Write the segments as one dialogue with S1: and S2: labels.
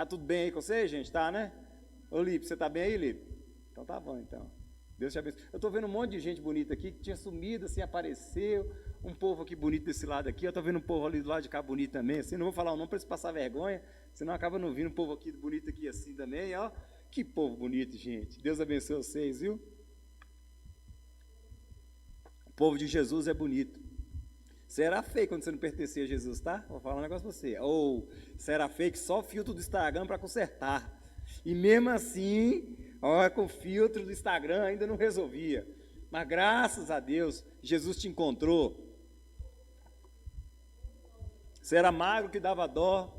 S1: Tá tudo bem aí com você, gente? Tá, né? Ô, Lipe, você tá bem aí, Lipe? Então tá bom, então. Deus te abençoe. Eu tô vendo um monte de gente bonita aqui, que tinha sumido, assim, apareceu. Um povo aqui bonito desse lado aqui. Eu tô vendo um povo ali do lado de cá bonito também, assim. Não vou falar o nome para eles passar vergonha, senão acaba não vindo um povo aqui bonito aqui assim também, ó. Que povo bonito, gente. Deus abençoe vocês, viu? O povo de Jesus é bonito. Será feio quando você não pertencer a Jesus, tá? Vou falar um negócio pra você. Ou será feio que só o filtro do Instagram para consertar. E mesmo assim, ó, com o filtro do Instagram ainda não resolvia. Mas graças a Deus, Jesus te encontrou. Você era magro que dava dó,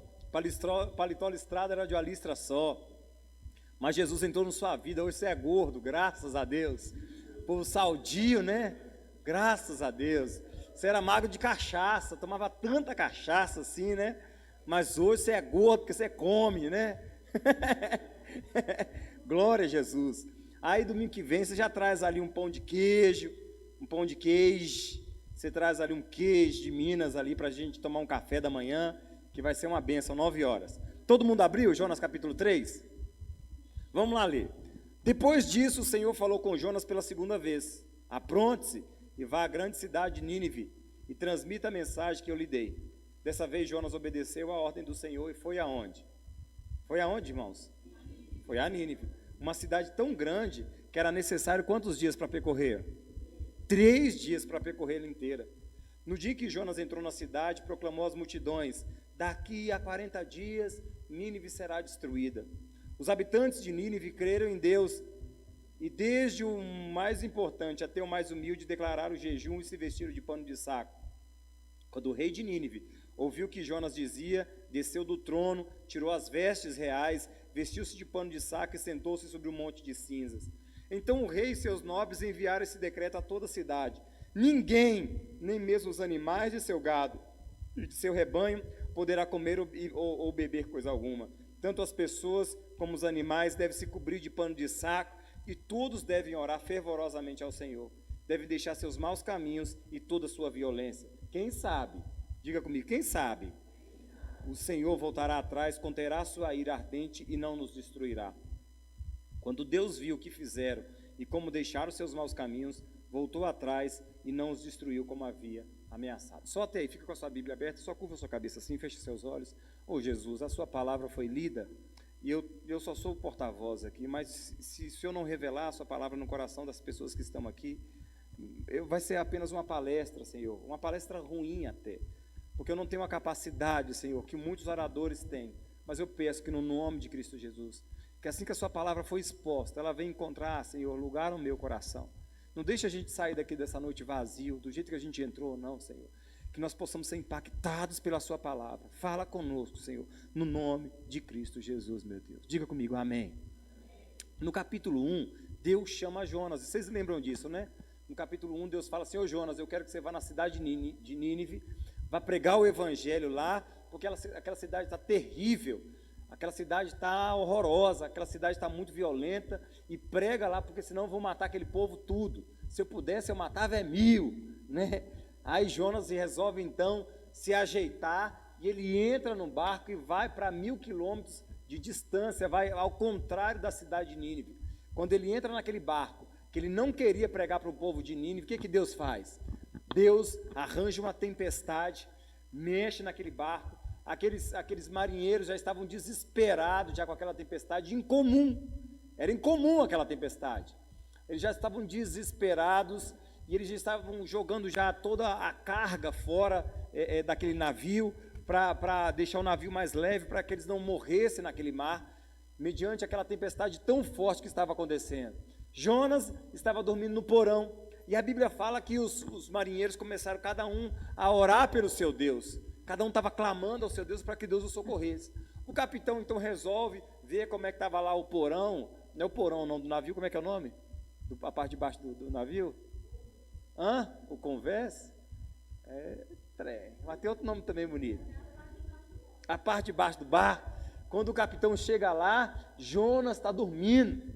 S1: paletó listrado era de uma listra só. Mas Jesus entrou na sua vida, hoje você é gordo, graças a Deus. Povo saudio, né? Graças a Deus. Você era magro de cachaça, tomava tanta cachaça assim, né? Mas hoje você é gordo porque você come, né? Glória a Jesus. Aí domingo que vem você já traz ali um pão de queijo, você traz ali um queijo de Minas ali para a gente tomar um café da manhã, que vai ser uma bênção, 9 horas. Todo mundo abriu Jonas capítulo 3? Vamos lá ler. Depois disso o Senhor falou com Jonas pela segunda vez: apronte-se e vá à grande cidade de Nínive e transmita a mensagem que eu lhe dei. Dessa vez Jonas obedeceu à ordem do Senhor e foi aonde? Foi aonde, irmãos? Foi a Nínive, uma cidade tão grande que era necessário quantos dias para percorrer? 3 dias para percorrer ela inteira. No dia que Jonas entrou na cidade, proclamou às multidões: daqui a 40 dias Nínive será destruída. Os habitantes de Nínive creram em Deus e desde o mais importante até o mais humilde declararam jejum e se vestiram de pano de saco. Quando o rei de Nínive ouviu o que Jonas dizia, desceu do trono, tirou as vestes reais, vestiu-se de pano de saco e sentou-se sobre um monte de cinzas. Então o rei e seus nobres enviaram esse decreto a toda a cidade: ninguém, nem mesmo os animais de seu gado e de seu rebanho, poderá comer ou beber coisa alguma. Tanto as pessoas como os animais devem se cobrir de pano de saco, e todos devem orar fervorosamente ao Senhor. Devem deixar seus maus caminhos e toda a sua violência. Quem sabe? Diga comigo, quem sabe? O Senhor voltará atrás, conterá sua ira ardente e não nos destruirá. Quando Deus viu o que fizeram e como deixaram seus maus caminhos, voltou atrás e não os destruiu como havia ameaçado. Só até aí, fica com a sua Bíblia aberta, só curva a sua cabeça assim, feche seus olhos. Ô Jesus, a sua palavra foi lida e eu só sou o porta-voz aqui, mas se eu não revelar a sua palavra no coração das pessoas que estão aqui, vai ser apenas uma palestra, Senhor, uma palestra ruim até, porque eu não tenho a capacidade, Senhor, que muitos oradores têm, mas eu peço que no nome de Cristo Jesus, que assim que a sua palavra foi exposta, ela venha encontrar, Senhor, lugar no meu coração. Não deixe a gente sair daqui dessa noite vazio, do jeito que a gente entrou, não, Senhor. Que nós possamos ser impactados pela sua palavra. Fala conosco, Senhor, no nome de Cristo Jesus, meu Deus. Diga comigo, amém. No capítulo 1, Deus chama Jonas. Vocês lembram disso, né? No capítulo 1, Deus fala assim: ô Jonas, eu quero que você vá na cidade de Nínive, vá pregar o evangelho lá, porque aquela cidade está terrível. Aquela cidade está horrorosa, aquela cidade está muito violenta, e prega lá, porque senão vão matar aquele povo tudo. Se eu pudesse, eu matava 1000, né? Aí Jonas resolve então se ajeitar, e ele entra no barco e vai para 1000 quilômetros de distância, vai ao contrário da cidade de Nínive. Quando ele entra naquele barco, que ele não queria pregar para o povo de Nínive, o que Deus faz? Deus arranja uma tempestade, mexe naquele barco. Aqueles marinheiros já estavam desesperados já com aquela tempestade incomum. Era incomum aquela tempestade. Eles já estavam desesperados e eles já estavam jogando já toda a carga fora daquele navio para deixar o navio mais leve, para que eles não morressem naquele mar, mediante aquela tempestade tão forte que estava acontecendo. Jonas estava dormindo no porão e a Bíblia fala que os marinheiros começaram cada um a orar pelo seu Deus. Cada um estava clamando ao seu Deus para que Deus o socorresse. O capitão então resolve ver como é que estava lá o porão. Não é o porão não, do navio, como é que é o nome? A parte de baixo do navio? O convés? Mas tem outro nome também bonito. A parte de baixo do barco. Quando o capitão chega lá, Jonas está dormindo.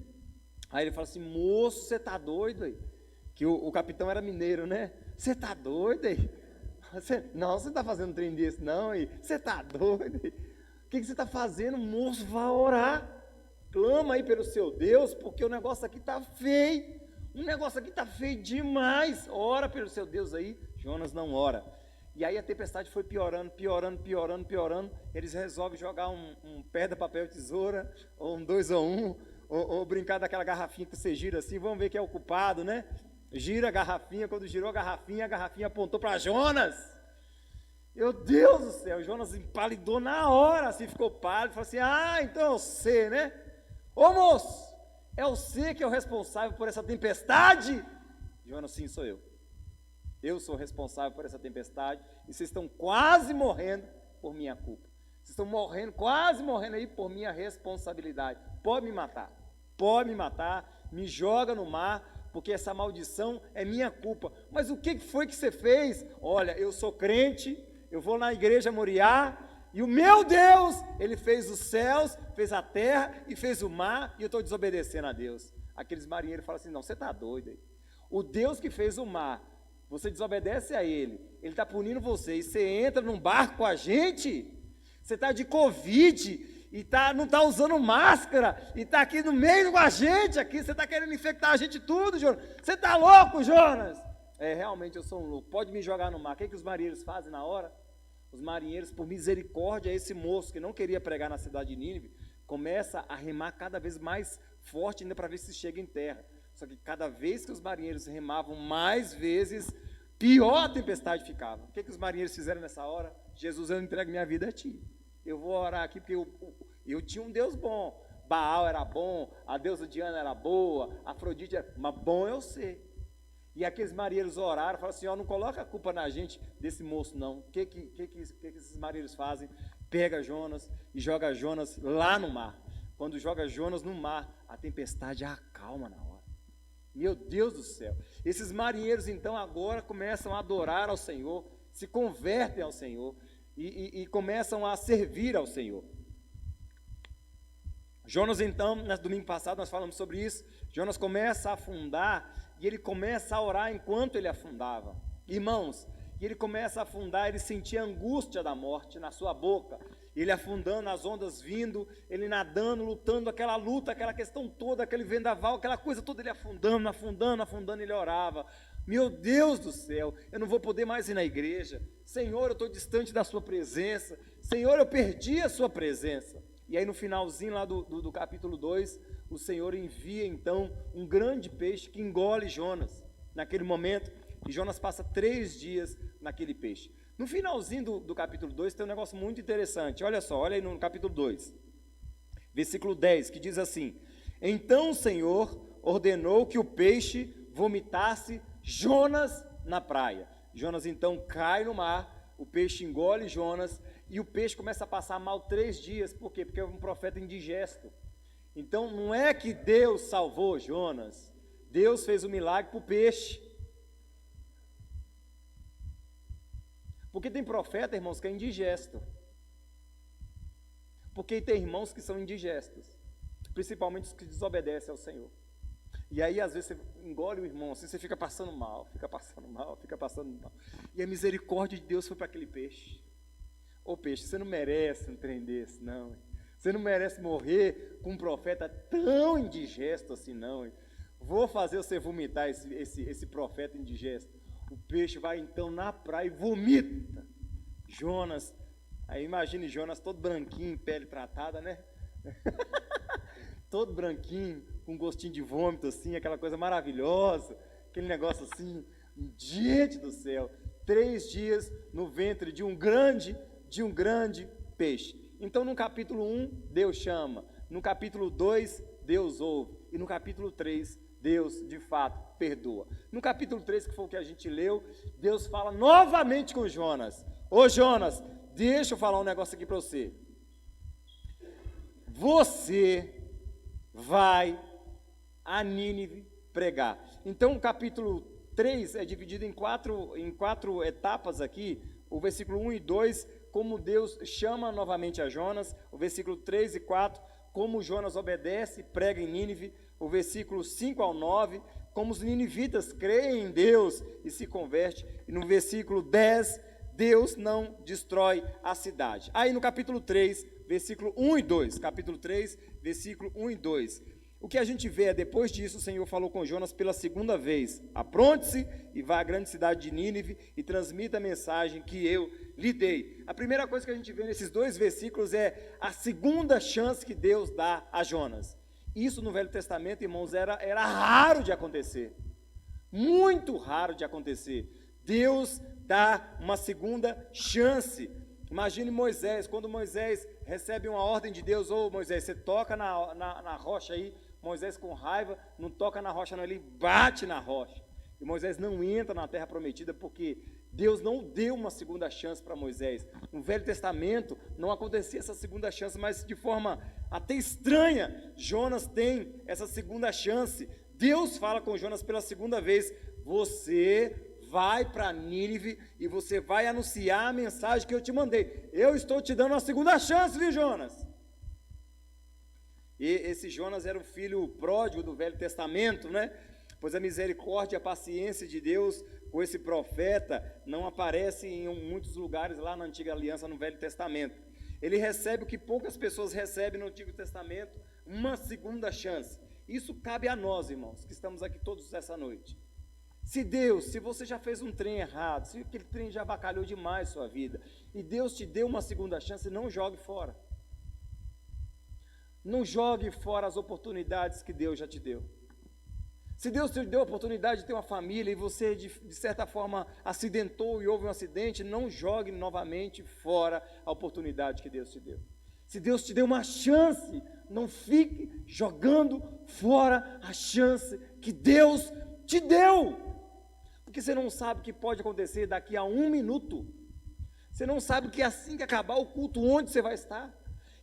S1: Aí ele fala assim: moço, você está doido aí? Que o capitão era mineiro, né? Você está doido aí? Você não está fazendo um trem desse não, e você está doido? O que você está fazendo? Moço, vá orar. Clama aí pelo seu Deus, porque o negócio aqui está feio. O negócio aqui está feio demais. Ora pelo seu Deus aí. Jonas não ora. E aí a tempestade foi piorando. Eles resolvem jogar um pedra, papel, tesoura, ou um 2 ou 1, ou brincar daquela garrafinha que você gira assim. Vamos ver quem é o culpado, né? Gira a garrafinha. Quando girou a garrafinha apontou para Jonas. Meu Deus do céu, Jonas empalidou na hora, assim, ficou pálido, falou assim, então é você, né? Ô moço, é você que é o responsável por essa tempestade? Jonas, sim, sou eu. Eu sou responsável por essa tempestade, e vocês estão quase morrendo por minha culpa. Vocês estão morrendo, quase morrendo aí por minha responsabilidade. Pode me matar, me joga no mar, porque essa maldição é minha culpa. Mas o que foi que você fez? Olha, eu sou crente, eu vou na igreja Moriá, e o meu Deus, Ele fez os céus, fez a terra e fez o mar, e eu estou desobedecendo a Deus. Aqueles marinheiros falam assim, não, você está doido aí. O Deus que fez o mar, você desobedece a Ele está punindo você, e você entra num barco com a gente, você está de Covid, e não está usando máscara, e está aqui no meio com a gente, aqui, você está querendo infectar a gente tudo, Jonas. Você está louco, Jonas? Realmente eu sou um louco, pode me jogar no mar. O que os marinheiros fazem na hora? Os marinheiros, por misericórdia, esse moço que não queria pregar na cidade de Nínive, começa a remar cada vez mais forte, ainda para ver se chega em terra. Só que cada vez que os marinheiros remavam mais vezes, pior a tempestade ficava. O que os marinheiros fizeram nessa hora? Jesus, eu entrego minha vida a ti. Eu vou orar aqui, porque eu tinha um Deus bom. Baal era bom, a deusa Diana era boa, Afrodite era... Mas bom eu sei. E aqueles marinheiros oraram, falaram assim, não coloca a culpa na gente desse moço não. O que esses marinheiros fazem? Pega Jonas e joga Jonas lá no mar. Quando joga Jonas no mar, a tempestade acalma na hora. Meu Deus do céu. Esses marinheiros então agora começam a adorar ao Senhor, se convertem ao Senhor e começam a servir ao Senhor. Jonas então, no domingo passado nós falamos sobre isso, Jonas começa a afundar e ele começa a orar enquanto ele afundava. Irmãos, e ele começa a afundar, ele sentia a angústia da morte na sua boca, ele afundando, as ondas vindo, ele nadando, lutando, aquela luta, aquela questão toda, aquele vendaval, aquela coisa toda, ele afundando, ele orava. Meu Deus do céu, eu não vou poder mais ir na igreja. Senhor, eu estou distante da sua presença. Senhor, eu perdi a sua presença. E aí no finalzinho lá do capítulo 2, o Senhor envia então um grande peixe que engole Jonas. Naquele momento, e Jonas passa 3 dias naquele peixe. No finalzinho do capítulo 2 tem um negócio muito interessante. Olha só, olha aí no capítulo 2, versículo 10, que diz assim: então o Senhor ordenou que o peixe vomitasse Jonas na praia. Jonas então cai no mar, o peixe engole Jonas, e o peixe começa a passar mal 3 dias. Por quê? Porque é um profeta indigesto. Então não é que Deus salvou Jonas, Deus fez um milagre para o peixe. Porque tem profeta, irmãos, que é indigesto. Porque tem irmãos que são indigestos, principalmente os que desobedecem ao Senhor. E aí, às vezes, você engole o irmão, assim, você fica passando mal. E a misericórdia de Deus foi para aquele peixe. Ô peixe, você não merece um trem desse, não. Você não merece morrer com um profeta tão indigesto assim, não. Vou fazer você vomitar esse profeta indigesto. O peixe vai então na praia e vomita Jonas. Aí imagine Jonas todo branquinho, pele tratada, né? Todo branquinho, com gostinho de vômito assim, aquela coisa maravilhosa, aquele negócio assim, gente do céu, 3 dias no ventre de um grande peixe. Então no capítulo 1, Deus chama, no capítulo 2, Deus ouve, e no capítulo 3, Deus, de fato, perdoa. No capítulo 3, que foi o que a gente leu, Deus fala novamente com Jonas. Ô Jonas, deixa eu falar um negócio aqui para você. Você vai a Nínive pregar. Então o capítulo 3 é dividido em quatro etapas aqui. O versículo 1 e 2, como Deus chama novamente a Jonas. O versículo 3 e 4, como Jonas obedece e prega em Nínive. O versículo 5 ao 9, como os ninivitas creem em Deus e se convertem. E no versículo 10, Deus não destrói a cidade. Aí no capítulo 3, versículo 1 e 2, capítulo 3, versículo 1 e 2, o que a gente vê é, depois disso, o Senhor falou com Jonas pela segunda vez: apronte-se e vá à grande cidade de Nínive e transmita a mensagem que eu lhe dei. A primeira coisa que a gente vê nesses dois versículos é a segunda chance que Deus dá a Jonas. Isso no Velho Testamento, irmãos, era raro de acontecer, muito raro de acontecer. Deus dá uma segunda chance. Imagine Moisés, quando Moisés recebe uma ordem de Deus: ô Moisés, você toca na rocha aí. Moisés, com raiva, não toca na rocha não, ele bate na rocha. E Moisés não entra na terra prometida porque Deus não deu uma segunda chance para Moisés. No Velho Testamento não acontecia essa segunda chance, mas de forma até estranha, Jonas tem essa segunda chance. Deus fala com Jonas pela segunda vez: você vai para Nínive e você vai anunciar a mensagem que eu te mandei. Eu estou te dando uma segunda chance, viu, Jonas? E esse Jonas era o filho pródigo do Velho Testamento, né? Pois a misericórdia e a paciência de Deus com esse profeta não aparece em muitos lugares lá na Antiga Aliança, no Velho Testamento. Ele recebe o que poucas pessoas recebem no Antigo Testamento, uma segunda chance. Isso cabe a nós, irmãos, que estamos aqui todos essa noite. Se você já fez um trem errado, se aquele trem já avacalhou demais sua vida, e Deus te deu uma segunda chance, não jogue fora. Não jogue fora as oportunidades que Deus já te deu. Se Deus te deu a oportunidade de ter uma família e você, de certa forma, acidentou e houve um acidente, não jogue novamente fora a oportunidade que Deus te deu. Se Deus te deu uma chance, não fique jogando fora a chance que Deus te deu. Porque você não sabe o que pode acontecer daqui a 1 minuto. Você não sabe que assim que acabar o culto, onde você vai estar.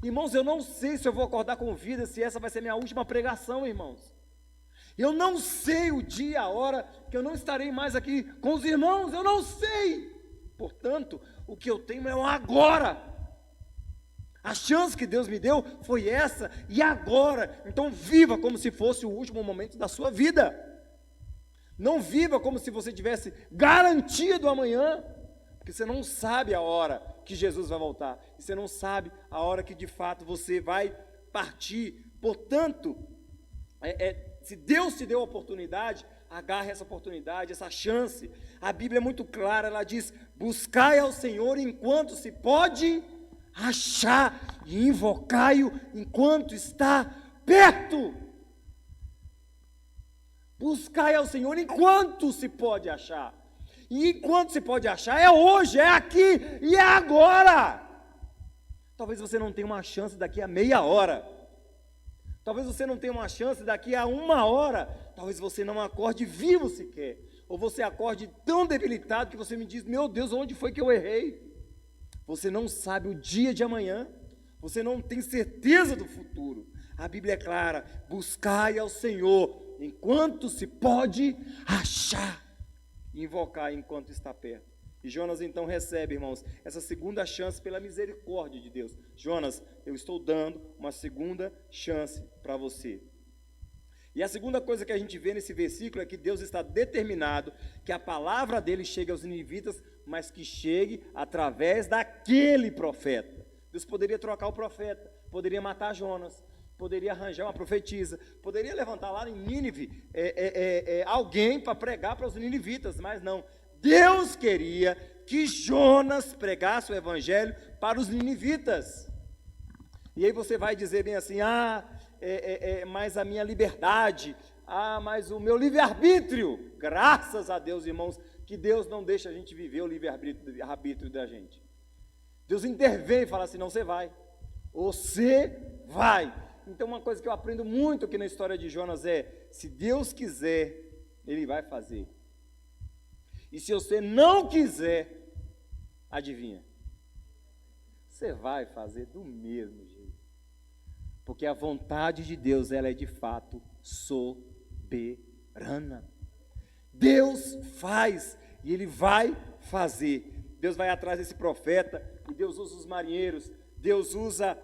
S1: Irmãos, eu não sei se eu vou acordar com vida, se essa vai ser minha última pregação, irmãos. Eu não sei o dia, a hora que eu não estarei mais aqui com os irmãos, eu não sei. Portanto, o que eu tenho é o agora. A chance que Deus me deu foi essa e agora. Então viva como se fosse o último momento da sua vida. Não viva como se você tivesse garantia do amanhã, porque você não sabe a hora que Jesus vai voltar, e você não sabe a hora que de fato você vai partir. Portanto, se Deus te deu a oportunidade, agarre essa oportunidade, essa chance. A Bíblia é muito clara, ela diz: buscai ao Senhor enquanto se pode achar, e invocai-o enquanto está perto. Buscai ao Senhor enquanto se pode achar. E enquanto se pode achar, é hoje, é aqui e é agora. Talvez você não tenha uma chance daqui a meia hora. Talvez você não tenha uma chance daqui a 1 hora. Talvez você não acorde vivo sequer. Ou você acorde tão debilitado que você me diz: meu Deus, onde foi que eu errei? Você não sabe o dia de amanhã. Você não tem certeza do futuro. A Bíblia é clara: buscai ao Senhor enquanto se pode achar. Invocar enquanto está perto. E Jonas então recebe, irmãos, essa segunda chance pela misericórdia de Deus. Jonas, eu estou dando uma segunda chance para você. E a segunda coisa que a gente vê nesse versículo é que Deus está determinado que a palavra dele chegue aos ninivitas, mas que chegue através daquele profeta. Deus poderia trocar o profeta, poderia matar Jonas, poderia arranjar uma profetisa, poderia levantar lá em Nínive alguém para pregar para os ninivitas, mas não. Deus queria que Jonas pregasse o evangelho para os ninivitas. E aí você vai dizer bem assim: mas a minha liberdade, mas o meu livre-arbítrio. Graças a Deus, irmãos, que Deus não deixa a gente viver o livre-arbítrio da gente. Deus intervém e fala assim: não, você vai. Então uma coisa que eu aprendo muito aqui na história de Jonas é: se Deus quiser, Ele vai fazer. E se você não quiser, adivinha? Você vai fazer do mesmo jeito. Porque a vontade de Deus, ela é de fato soberana. Deus faz e Ele vai fazer. Deus vai atrás desse profeta e Deus usa os marinheiros, Deus usa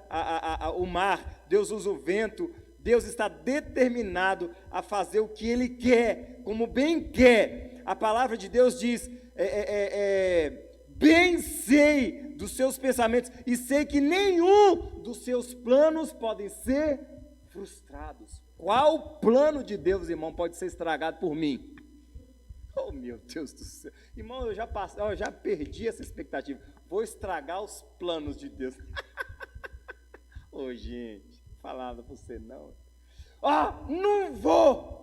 S1: o mar, Deus usa o vento. Deus está determinado a fazer o que Ele quer, como bem quer. A palavra de Deus diz: bem sei dos seus pensamentos e sei que nenhum dos seus planos podem ser frustrados. Qual plano de Deus, irmão, pode ser estragado por mim? Oh, meu Deus do céu. Irmão, eu já perdi essa expectativa. Vou estragar os planos de Deus. Ô, gente, falava para você não. Não vou.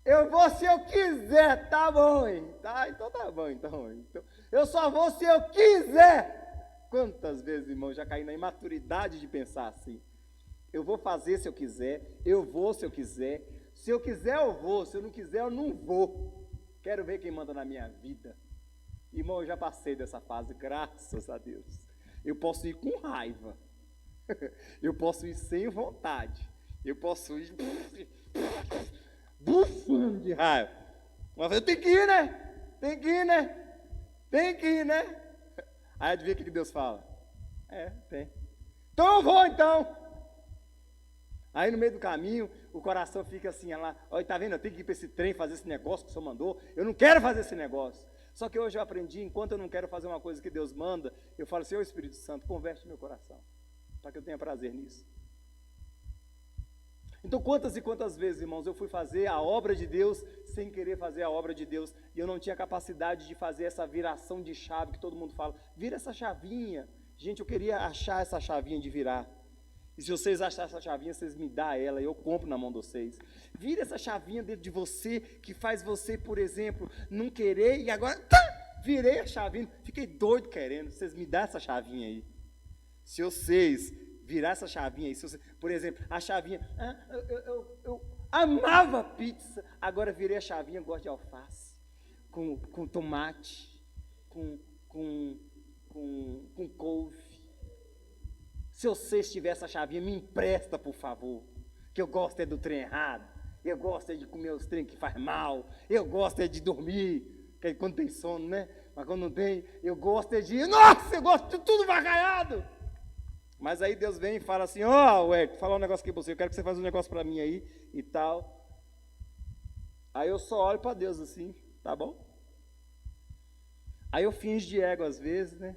S1: Eu vou se eu quiser, tá bom, hein? Então tá bom, então. Eu só vou se eu quiser. Quantas vezes, irmão, já caí na imaturidade de pensar assim. Eu vou fazer se eu quiser, eu vou se eu quiser. Se eu quiser, eu vou. Se eu não quiser, eu não vou. Quero ver quem manda na minha vida. Irmão, eu já passei dessa fase, graças a Deus. Eu posso ir com raiva. Eu posso ir sem vontade. Eu posso ir bufando de raiva. Mas eu tenho que ir, né? Tem que ir, né? Tem que ir, né? Aí adivinha o que Deus fala? Tem. Então eu vou, então. Aí no meio do caminho, o coração fica assim, lá, olha, tá vendo? Eu tenho que ir para esse trem fazer esse negócio que o Senhor mandou. Eu não quero fazer esse negócio. Só que hoje eu aprendi, enquanto eu não quero fazer uma coisa que Deus manda, eu falo, Senhor Espírito Santo, converte meu coração, para que eu tenha prazer nisso. Então quantas e quantas vezes, irmãos, eu fui fazer a obra de Deus sem querer fazer a obra de Deus, e eu não tinha capacidade de fazer essa viração de chave que todo mundo fala, vira essa chavinha. Gente, eu queria achar essa chavinha de virar. E se vocês acharem essa chavinha, vocês me dão ela, eu compro na mão de vocês. Vira essa chavinha dentro de você, que faz você, por exemplo, não querer, e agora, virei a chavinha, fiquei doido querendo, vocês me dão essa chavinha aí. Se vocês virar essa chavinha aí, se você, por exemplo, a chavinha, eu amava pizza, agora virei a chavinha, gosto de alface, com tomate, com couve. Se vocês tiverem essa chavinha, me empresta, por favor, que eu gosto do trem errado, eu gosto de comer os trem que faz mal, eu gosto de dormir, que quando tem sono, né? Mas quando não tem, eu gosto de, nossa, eu gosto de tudo vagaiado. Mas aí Deus vem e fala assim, Hélio, falar um negócio aqui pra você, eu quero que você faça um negócio pra mim aí e tal. Aí eu só olho pra Deus assim, tá bom? Aí eu finjo de ego às vezes, né?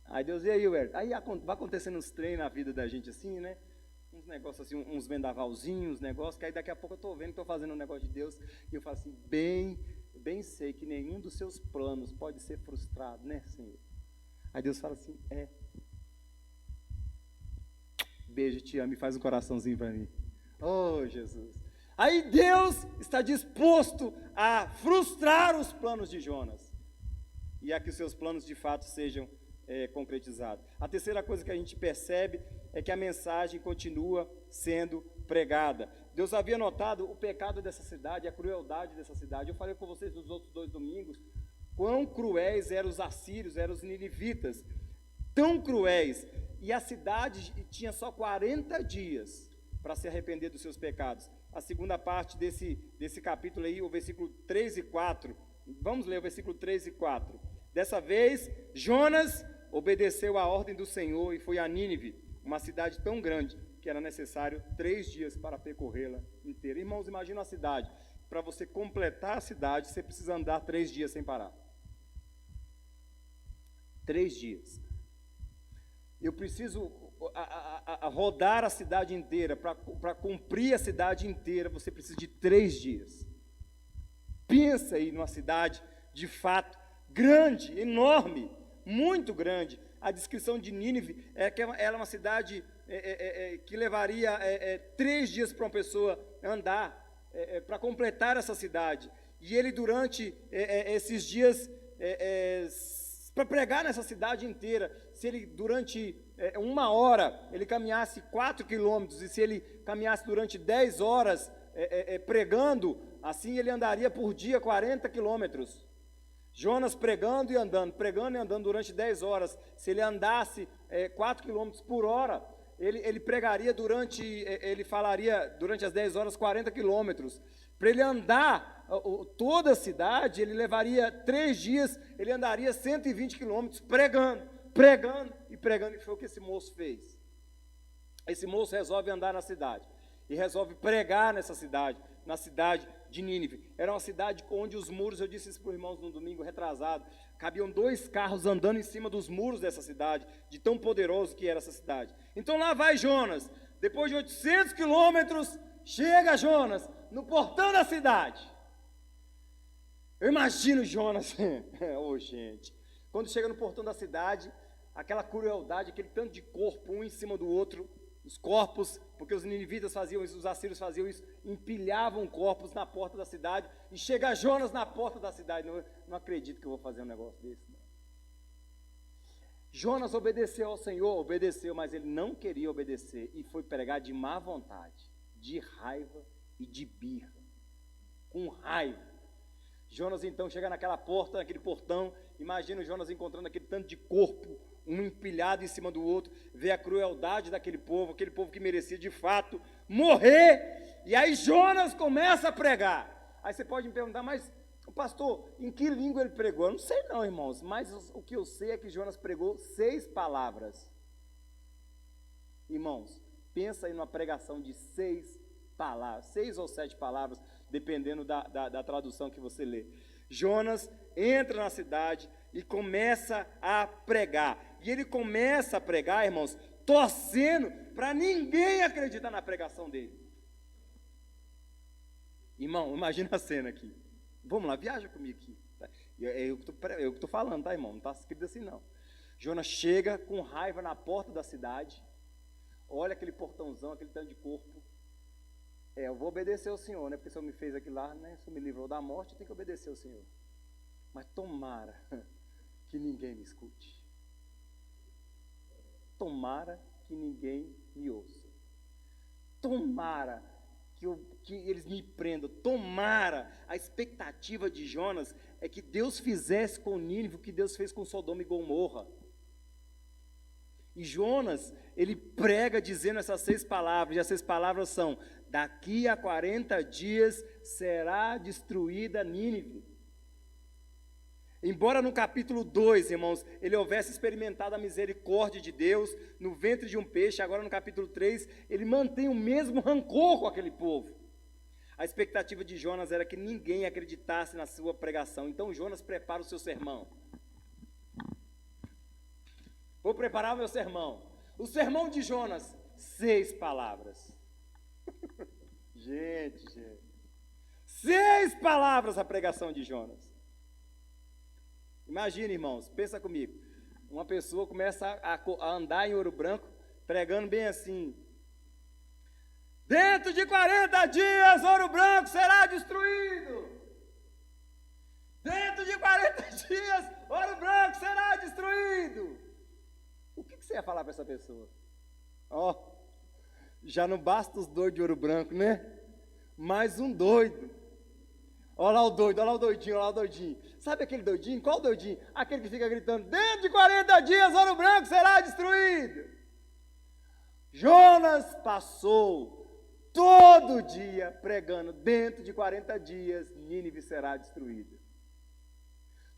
S1: Aí Deus, e aí, Hélio? Aí vai acontecendo uns treinos na vida da gente assim, né? Uns negócios assim, uns vendavalzinhos, uns negócios, que aí daqui a pouco eu tô vendo que tô fazendo um negócio de Deus, e eu falo assim, bem sei que nenhum dos seus planos pode ser frustrado, né, Senhor? Aí Deus fala assim, beijo, te amo, e faz um coraçãozinho para mim. Oh, Jesus. Aí Deus está disposto a frustrar os planos de Jonas, e a que os seus planos de fato sejam concretizados. A terceira coisa que a gente percebe é que a mensagem continua sendo pregada. Deus havia notado o pecado dessa cidade, a crueldade dessa cidade. Eu falei com vocês nos outros 2 domingos, quão cruéis eram os assírios, eram os ninivitas, tão cruéis, e a cidade tinha só 40 dias para se arrepender dos seus pecados. A segunda parte desse capítulo aí, o versículo 3 e 4, vamos ler o versículo 3 e 4. Dessa vez, Jonas obedeceu à ordem do Senhor e foi a Nínive, uma cidade tão grande que era necessário 3 dias para percorrê-la inteira. Irmãos, imagina a cidade. Para você completar a cidade, você precisa andar 3 dias sem parar. 3 dias. Eu preciso rodar a cidade inteira. Para cumprir a cidade inteira, você precisa de 3 dias. Pensa aí numa cidade, de fato, grande, enorme, muito grande. A descrição de Nínive é que ela é uma cidade que levaria 3 dias para uma pessoa andar, para completar essa cidade. E ele, durante esses dias, para pregar nessa cidade inteira, se ele durante 1 hora, ele caminhasse 4 quilômetros, e se ele caminhasse durante 10 horas pregando, assim ele andaria por dia 40 quilômetros. Jonas pregando e andando durante 10 horas. Se ele andasse 4 quilômetros por hora, ele pregaria ele falaria durante as 10 horas 40 quilômetros. Para ele andar toda a cidade, ele levaria 3 dias, ele andaria 120 quilômetros pregando, e foi o que esse moço fez. Esse moço resolve andar na cidade, e resolve pregar nessa cidade, na cidade de Nínive. Era uma cidade onde os muros, eu disse isso para os irmãos no domingo retrasado, cabiam 2 carros andando em cima dos muros dessa cidade, de tão poderoso que era essa cidade. Então lá vai Jonas, depois de 800 quilômetros, chega Jonas no portão da cidade. Eu imagino Jonas, oh gente, quando chega no portão da cidade, aquela crueldade, aquele tanto de corpo, um em cima do outro, os corpos, porque os ninivitas faziam isso, os assírios faziam isso, empilhavam corpos na porta da cidade, e chega Jonas na porta da cidade. Não acredito que eu vou fazer um negócio desse, não. Jonas obedeceu ao Senhor, obedeceu, mas ele não queria obedecer, e foi pregar de má vontade, de raiva e de birra, com raiva. Jonas então chega naquela porta, naquele portão, imagina o Jonas encontrando aquele tanto de corpo, um empilhado em cima do outro, vê a crueldade daquele povo, aquele povo que merecia de fato morrer, e aí Jonas começa a pregar. Aí você pode me perguntar, mas pastor, em que língua ele pregou? Eu não sei não, irmãos, mas o que eu sei é que Jonas pregou 6 palavras. Irmãos, pensa em uma pregação de 6 palavras, 6 ou 7 palavras, dependendo da tradução que você lê. Jonas entra na cidade e começa a pregar. E ele começa a pregar, irmãos, torcendo para ninguém acreditar na pregação dele. Irmão, imagina a cena aqui. Vamos lá, viaja comigo aqui. É eu que estou falando, tá, irmão? Não está escrito assim, não. Jonas chega com raiva na porta da cidade, olha aquele portãozão, aquele tanto de corpo. Eu vou obedecer ao Senhor, né? Porque o Senhor me fez aquilo lá, né? O Senhor me livrou da morte, eu tenho que obedecer ao Senhor. Mas tomara que ninguém me escute. Tomara que ninguém me ouça. Tomara que eles me prendam. Tomara. A expectativa de Jonas é que Deus fizesse com Nínive o que Deus fez com Sodoma e Gomorra. E Jonas, ele prega dizendo essas 6 palavras, e as 6 palavras são: daqui a 40 dias será destruída Nínive. Embora no capítulo 2, irmãos, ele houvesse experimentado a misericórdia de Deus no ventre de um peixe, agora no capítulo 3, ele mantém o mesmo rancor com aquele povo. A expectativa de Jonas era que ninguém acreditasse na sua pregação. Então Jonas prepara o seu sermão. Vou preparar o meu sermão. O sermão de Jonas, 6 palavras. Gente. 6 palavras a pregação de Jonas. Imagina, irmãos, pensa comigo. Uma pessoa começa a andar em Ouro Branco, pregando bem assim: dentro de 40 dias, Ouro Branco será destruído. Dentro de 40 dias, Ouro Branco será destruído. O que você ia falar para essa pessoa? Já não basta os doidos de Ouro Branco, né? Mais um doido. Olha lá o doido, olha lá o doidinho, olha lá o doidinho. Sabe aquele doidinho? Qual doidinho? Aquele que fica gritando: dentro de 40 dias, Ouro Branco será destruído. Jonas passou todo dia pregando: dentro de 40 dias, Nínive será destruída.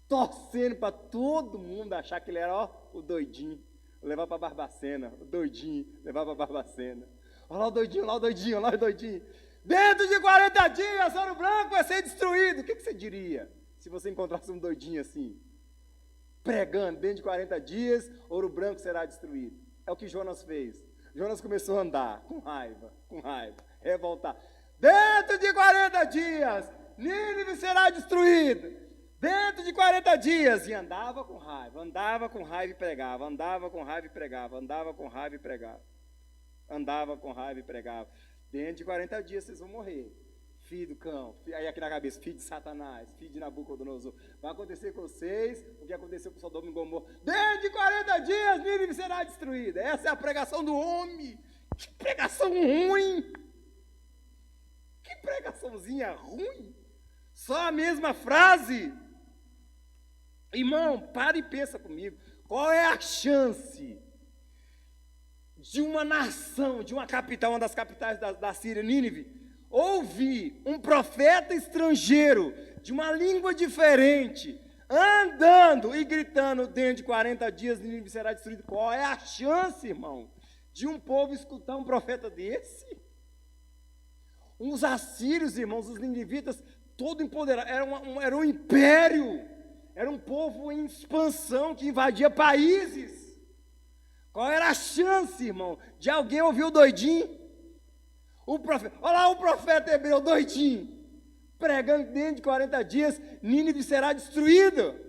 S1: Torcendo para todo mundo achar que ele era o doidinho. Levar para Barbacena, o doidinho, levar para Barbacena. Olha lá o doidinho, olha lá o doidinho, olha lá o doidinho. Dentro de 40 dias, Ouro Branco vai ser destruído. O que você diria se você encontrasse um doidinho assim? Pregando, dentro de 40 dias, Ouro Branco será destruído. É o que Jonas fez. Jonas começou a andar com raiva, revoltar. Dentro de 40 dias, Nínive será destruído. Dentro de 40 dias, e andava com raiva e pregava, andava com raiva e pregava, andava com raiva e pregava, andava com raiva e pregava. Dentro de 40 dias vocês vão morrer, filho do cão, aí aqui na cabeça, filho de Satanás, filho de Nabucodonosor. Vai acontecer com vocês o que aconteceu com Sodoma e Gomorra. Dentro de 40 dias, Nínive será destruída. Essa é a pregação do homem. Que pregação ruim! Que pregaçãozinha ruim! Só a mesma frase. Irmão, para e pensa comigo. Qual é a chance de uma nação, de uma capital, uma das capitais da Síria, Nínive, ouvir um profeta estrangeiro, de uma língua diferente, andando e gritando: dentro de 40 dias Nínive será destruído? Qual é a chance, irmão, de um povo escutar um profeta desse? Os assírios, irmãos, os ninivitas, todo empoderado, era um império, era um povo em expansão que invadia países. Qual era a chance, irmão, de alguém ouvir o doidinho? Olha lá o profeta hebreu doidinho, pregando que dentro de 40 dias Nínive será destruída.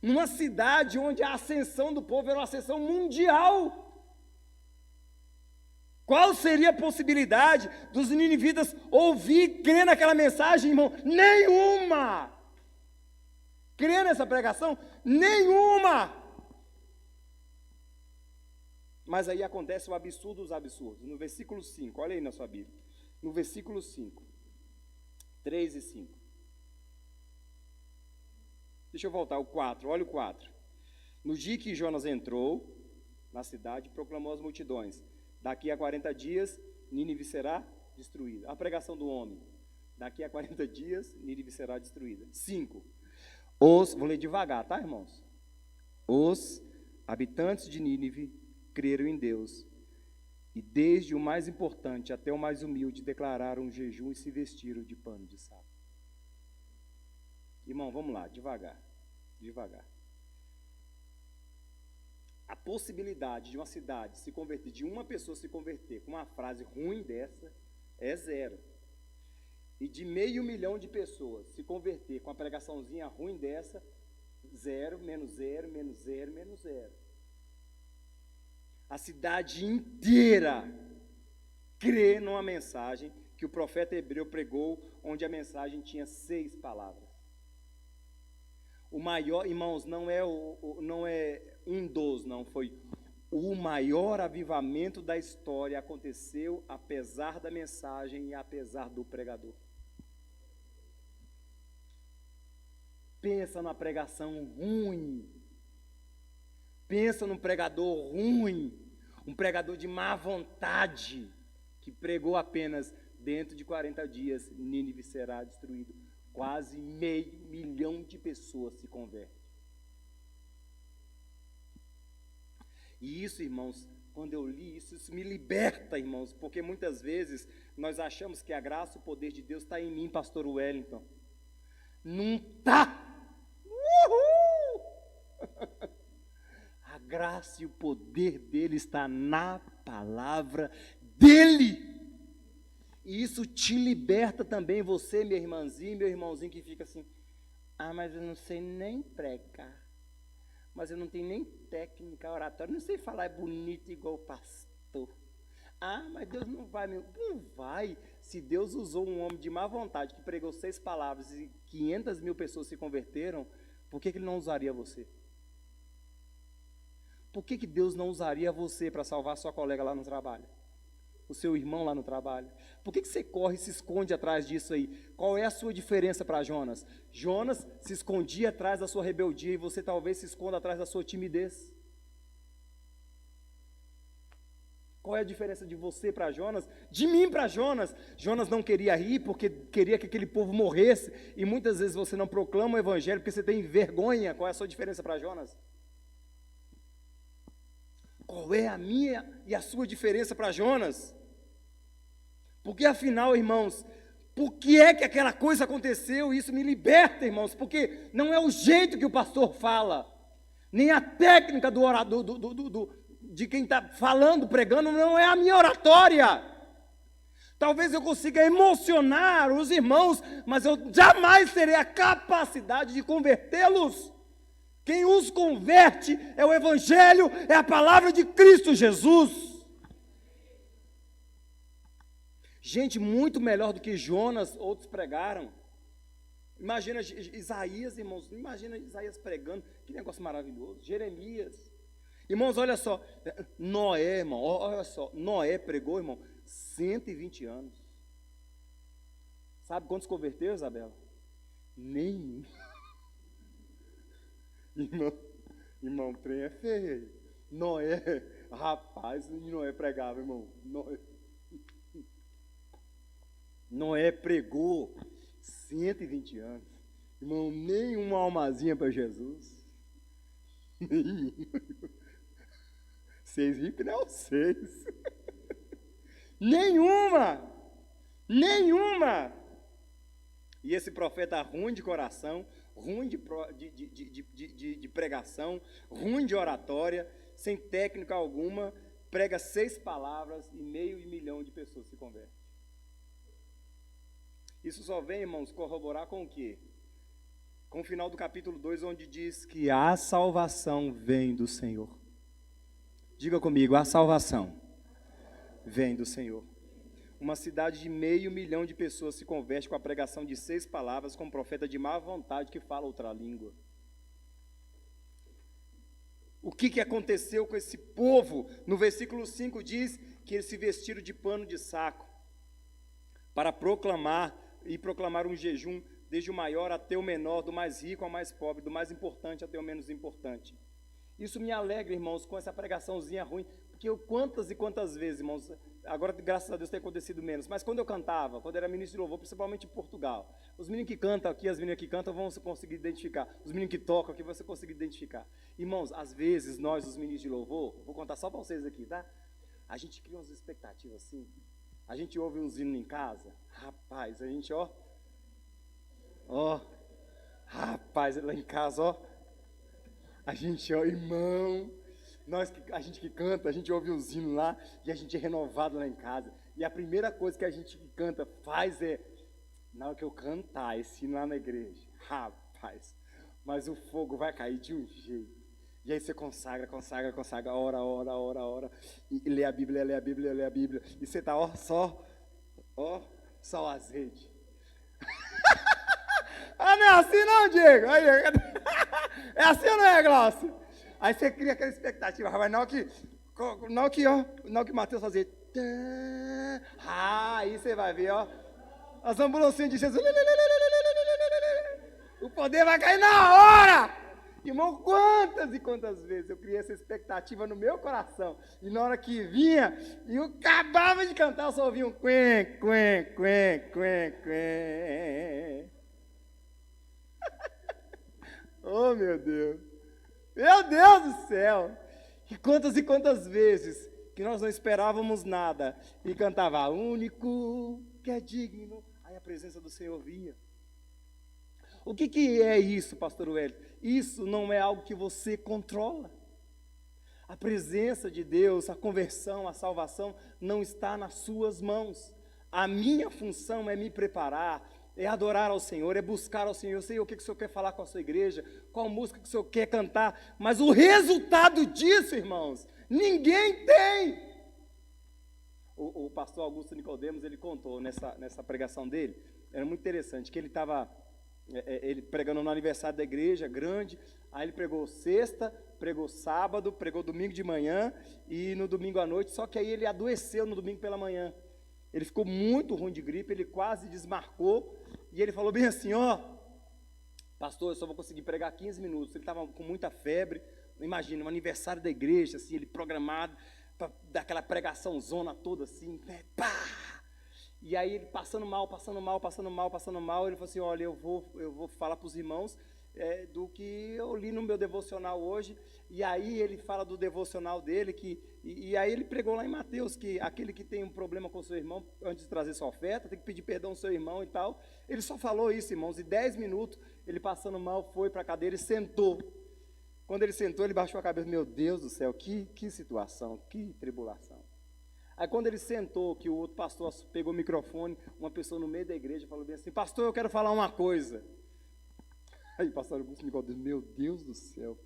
S1: Numa cidade onde a ascensão do povo era uma ascensão mundial. Qual seria a possibilidade dos ninivitas ouvir e crer naquela mensagem, irmão? Nenhuma! Crer nessa pregação? Nenhuma! Mas aí acontece o absurdo dos absurdos. No versículo 5, olha aí na sua Bíblia. No versículo 5, 3 e 5. Deixa eu voltar, o 4, olha o 4. No dia que Jonas entrou na cidade, proclamou às multidões: daqui a 40 dias, Nínive será destruída. A pregação do homem: daqui a 40 dias, Nínive será destruída. 5. Vou ler devagar, tá, irmãos? Os habitantes de Nínive creram em Deus, e desde o mais importante até o mais humilde declararam um jejum e se vestiram de pano de saco. Irmão, vamos lá, devagar. A possibilidade de uma cidade se converter, de uma pessoa se converter com uma frase ruim dessa, é zero. E de 500.000 de pessoas se converter com uma pregaçãozinha ruim dessa, zero, menos zero, menos zero, menos zero. A cidade inteira crê numa mensagem que o profeta hebreu pregou, onde a mensagem tinha 6 palavras. O maior, irmãos, não é um dos, não, foi o maior avivamento da história, aconteceu apesar da mensagem e apesar do pregador. Pensa numa pregação ruim, pensa num pregador ruim, um pregador de má vontade, que pregou apenas: dentro de 40 dias, Nínive será destruído. Quase 500.000 de pessoas se convertem. E isso, irmãos, quando eu li isso, isso me liberta, irmãos, porque muitas vezes nós achamos que a graça e o poder de Deus está em mim, pastor Wellington. Não está! Uhul! A graça e o poder dele está na palavra dele. E isso te liberta também, você, minha irmãzinha, meu irmãozinho, que fica assim: ah, mas eu não sei nem pregar, mas eu não tenho nem técnica oratória, não sei falar bonito igual o pastor. Ah, mas Deus não vai, não vai. Se Deus usou um homem de má vontade, que pregou 6 palavras e 500.000 pessoas se converteram, por que Ele não usaria você? Por que Deus não usaria você para salvar sua colega lá no trabalho? O seu irmão lá no trabalho? Por que você corre e se esconde atrás disso aí? Qual é a sua diferença para Jonas? Jonas se escondia atrás da sua rebeldia e você talvez se esconda atrás da sua timidez. Qual é a diferença de você para Jonas? De mim para Jonas? Jonas não queria rir porque queria que aquele povo morresse, e muitas vezes você não proclama o evangelho porque você tem vergonha. Qual é a sua diferença para Jonas? Qual é a minha e a sua diferença para Jonas? Porque afinal, irmãos, por que é que aquela coisa aconteceu? Isso me liberta, irmãos, porque não é o jeito que o pastor fala, nem a técnica do orador, de quem está falando, pregando, não é a minha oratória. Talvez eu consiga emocionar os irmãos, mas eu jamais terei a capacidade de convertê-los. Quem os converte é o Evangelho, é a palavra de Cristo Jesus. Gente muito melhor do que Jonas, outros pregaram. Imagina Isaías, irmãos, imagina Isaías pregando, que negócio maravilhoso. Jeremias. Irmãos, olha só, Noé, irmão, olha só, Noé pregou, irmão, 120 anos. Sabe quantos converteu, Isabela? Nenhum. Irmão, o trem é feio. Noé, rapaz, Noé pregava, irmão. Noé pregou 120 anos. Irmão, nenhuma almazinha para Jesus. Nenhuma. 6 ricos não é o 6. Nenhuma. Nenhuma! E esse profeta ruim de coração, ruim de pregação, ruim de oratória, sem técnica alguma, prega 6 palavras e 500 mil de pessoas se convertem. Isso só vem, irmãos, corroborar com o quê? Com o final do capítulo 2, onde diz que a salvação vem do Senhor. Diga comigo, a salvação vem do Senhor. Uma cidade de 500 mil de pessoas se converte com a pregação de 6 palavras, com um profeta de má vontade que fala outra língua. O que aconteceu com esse povo? No versículo 5 diz que eles se vestiram de pano de saco para proclamar um jejum, desde o maior até o menor, do mais rico ao mais pobre, do mais importante até o menos importante. Isso me alegra, irmãos, com essa pregaçãozinha ruim, porque quantas e quantas vezes, irmãos, agora graças a Deus tem acontecido menos, mas quando eu cantava, quando era ministro de louvor, principalmente em Portugal, os meninos que cantam aqui, as meninas que cantam vão conseguir identificar, os meninos que tocam aqui vão conseguir identificar. Irmãos, às vezes nós, os ministros de louvor, vou contar só para vocês aqui, tá? A gente cria umas expectativas assim, a gente ouve uns hinos em casa, rapaz, a gente, rapaz, lá em casa, a gente, irmão, a gente que canta, a gente ouve os hinos lá, e a gente é renovado lá em casa, e a primeira coisa que a gente que canta faz é, na hora que eu cantar esse hino lá na igreja, rapaz, mas o fogo vai cair de um jeito, e aí você consagra, ora, e lê a Bíblia, e você tá, só o azeite. Ah, não é assim não, Diego? Aí, é assim ou não é, Glaucio? Aí você cria aquela expectativa, rapaz, não que Mateus fazia, aí você vai ver, as ambulâncias de Jesus, o poder vai cair na hora. Irmão, quantas e quantas vezes eu criei essa expectativa no meu coração, e na hora que vinha, e eu acabava de cantar, eu só ouvia um quen. Oh, meu Deus do céu, e quantas vezes que nós não esperávamos nada, e cantava, único que é digno, aí a presença do Senhor vinha. O que é isso, pastor Wellington? Isso não é algo que você controla. A presença de Deus, a conversão, a salvação não está nas suas mãos. A minha função é me preparar, é adorar ao Senhor, é buscar ao Senhor. Eu sei o que o Senhor quer falar com a sua igreja, qual música que o Senhor quer cantar, mas o resultado disso, irmãos, ninguém tem. O pastor Augusto Nicodemos, ele contou nessa pregação dele, era muito interessante, que ele estava pregando no aniversário da igreja, grande, aí ele pregou sexta, pregou sábado, pregou domingo de manhã e no domingo à noite, só que aí ele adoeceu no domingo pela manhã. Ele ficou muito ruim de gripe, ele quase desmarcou, e ele falou bem assim, pastor, eu só vou conseguir pregar 15 minutos, ele estava com muita febre, imagina, um aniversário da igreja, assim, ele programado, para dar aquela pregação zona toda assim, pá! E aí ele passando mal, ele falou assim, olha, eu vou falar para os irmãos do que eu li no meu devocional hoje, e aí ele fala do devocional dele, e aí ele pregou lá em Mateus, que aquele que tem um problema com o seu irmão, antes de trazer sua oferta, tem que pedir perdão ao seu irmão e tal. Ele só falou isso, irmãos, e 10 minutos, ele passando mal, foi para a cadeira e sentou. Quando ele sentou, ele baixou a cabeça, meu Deus do céu, que situação, que tribulação. Aí quando ele sentou, que o outro pastor pegou o microfone, uma pessoa no meio da igreja falou bem assim, pastor, eu quero falar uma coisa. Aí o pastor Augusto Nicodemos, meu Deus do céu.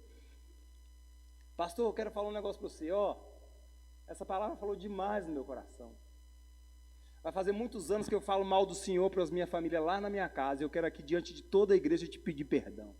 S1: Pastor, eu quero falar um negócio para você, essa palavra falou demais no meu coração. Vai fazer muitos anos que eu falo mal do Senhor para a minha família lá na minha casa, e eu quero aqui diante de toda a igreja te pedir perdão.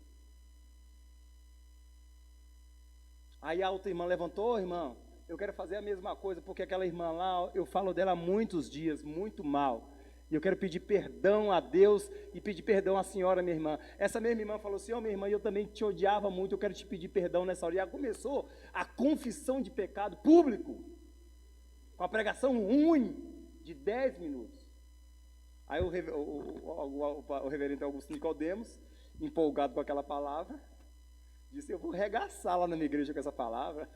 S1: Aí a outra irmã levantou, irmão, eu quero fazer a mesma coisa, porque aquela irmã lá, eu falo dela há muitos dias, muito mal, e eu quero pedir perdão a Deus, e pedir perdão à senhora, minha irmã. Essa mesma irmã falou assim, minha irmã, eu também te odiava muito, eu quero te pedir perdão nessa hora. E ela começou a confissão de pecado público, com a pregação ruim, de 10 minutos. Aí o reverendo Augusto Nicodemos, empolgado com aquela palavra, disse, eu vou regaçar lá na minha igreja com essa palavra.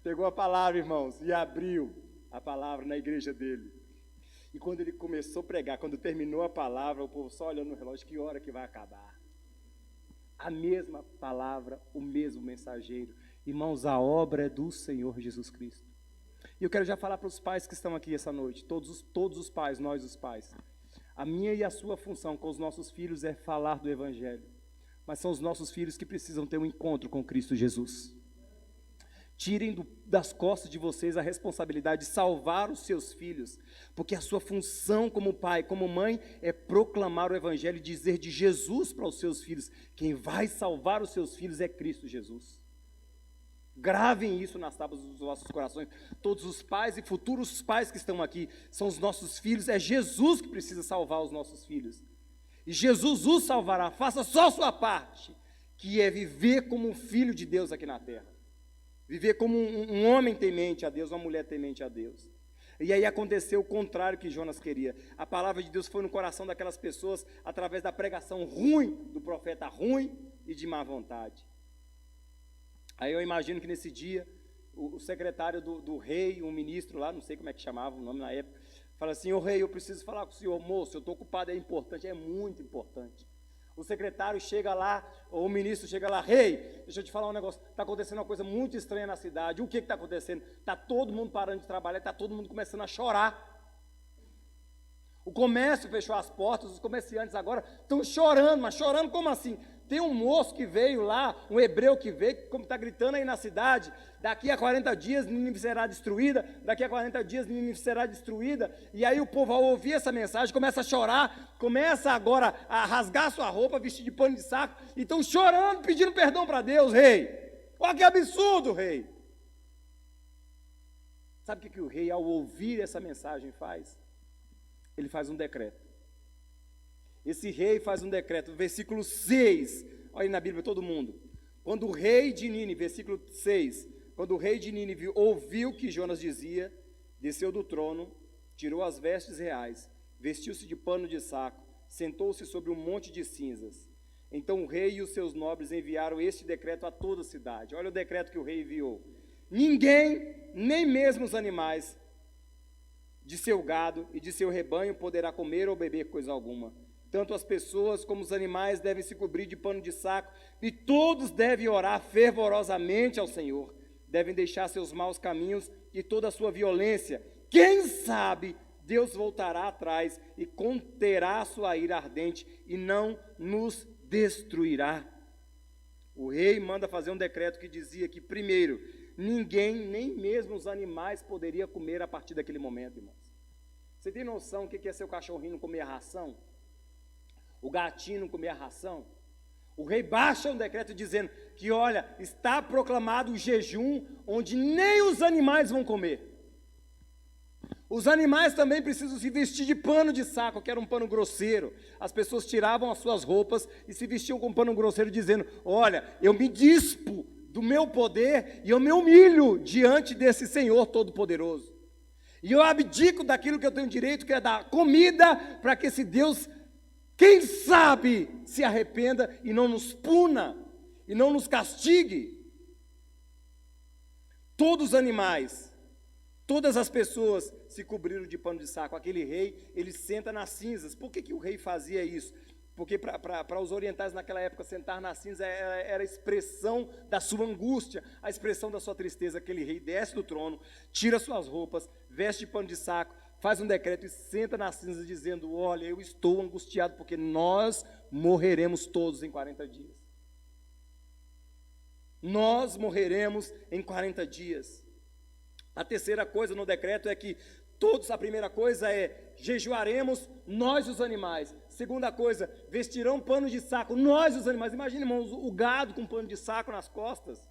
S1: Pegou a palavra, irmãos, e abriu a palavra na igreja dele. E quando ele começou a pregar, quando terminou a palavra, o povo só olhando no relógio, que hora que vai acabar? A mesma palavra, o mesmo mensageiro. Irmãos, a obra é do Senhor Jesus Cristo. E eu quero já falar para os pais que estão aqui essa noite, todos os pais, nós os pais. A minha e a sua função com os nossos filhos é falar do Evangelho. Mas são os nossos filhos que precisam ter um encontro com Cristo Jesus. Tirem das costas de vocês a responsabilidade de salvar os seus filhos, porque a sua função como pai, como mãe, é proclamar o Evangelho e dizer de Jesus para os seus filhos. Quem vai salvar os seus filhos é Cristo Jesus. Gravem isso nas tábuas dos vossos corações. Todos os pais e futuros pais que estão aqui são os nossos filhos. É Jesus que precisa salvar os nossos filhos. E Jesus os salvará. Faça só a sua parte, que é viver como um filho de Deus aqui na terra. Viver como um homem temente a Deus, uma mulher temente a Deus. E aí aconteceu o contrário que Jonas queria. A palavra de Deus foi no coração daquelas pessoas através da pregação ruim, do profeta ruim e de má vontade. Aí eu imagino que nesse dia, o secretário do rei, um ministro lá, não sei como é que chamava o nome na época, fala assim: ô rei, eu preciso falar com o senhor. Moço, eu estou ocupado, é importante, é muito importante. O secretário chega lá, ou o ministro chega lá: rei, deixa eu te falar um negócio, está acontecendo uma coisa muito estranha na cidade. O que está acontecendo? Está todo mundo parando de trabalhar, está todo mundo começando a chorar. O comércio fechou as portas, os comerciantes agora estão chorando, mas chorando como assim? Tem um moço que veio lá, um hebreu que veio, como está gritando aí na cidade: daqui a 40 dias Nínive será destruída, daqui a 40 dias Nínive será destruída. E aí o povo, ao ouvir essa mensagem, começa a chorar, começa agora a rasgar sua roupa, vestir de pano de saco, e estão chorando, pedindo perdão para Deus. Rei, olha que absurdo, rei. Sabe o que o rei, ao ouvir essa mensagem, faz? Ele faz um decreto. Esse rei faz um decreto, versículo 6, olha aí na Bíblia todo mundo. Quando o rei de Nínive, versículo 6, quando o rei de Nínive ouviu o que Jonas dizia, desceu do trono, tirou as vestes reais, vestiu-se de pano de saco, sentou-se sobre um monte de cinzas. Então o rei e os seus nobres enviaram este decreto a toda a cidade. Olha o decreto que o rei enviou: ninguém, nem mesmo os animais de seu gado e de seu rebanho poderá comer ou beber coisa alguma. Tanto as pessoas como os animais devem se cobrir de pano de saco, e todos devem orar fervorosamente ao Senhor. Devem deixar seus maus caminhos e toda a sua violência. Quem sabe Deus voltará atrás e conterá a sua ira ardente e não nos destruirá. O rei manda fazer um decreto que dizia que, primeiro, ninguém, nem mesmo os animais, poderia comer a partir daquele momento, irmãos. Você tem noção do que é seu cachorrinho comer a ração? O gatinho não comer a ração? O rei baixa um decreto dizendo que, olha, está proclamado o jejum onde nem os animais vão comer. Os animais também precisam se vestir de pano de saco, que era um pano grosseiro. As pessoas tiravam as suas roupas e se vestiam com pano grosseiro, dizendo: olha, eu me dispo do meu poder e eu me humilho diante desse Senhor Todo-Poderoso. E eu abdico daquilo que eu tenho direito, que é dar comida, para que esse Deus, quem sabe, se arrependa e não nos puna, e não nos castigue. Todos os animais, todas as pessoas se cobriram de pano de saco. Aquele rei, ele senta nas cinzas. Por que o rei fazia isso? Porque para os orientais naquela época, sentar na cinza era a expressão da sua angústia, a expressão da sua tristeza. Aquele rei desce do trono, tira suas roupas, veste de pano de saco, faz um decreto e senta nas cinzas dizendo: olha, eu estou angustiado porque nós morreremos todos em 40 dias. Nós morreremos em 40 dias. A terceira coisa no decreto é que a primeira coisa é: jejuaremos nós os animais. Segunda coisa, vestirão pano de saco nós os animais. Imagina, irmãos, o gado com pano de saco nas costas.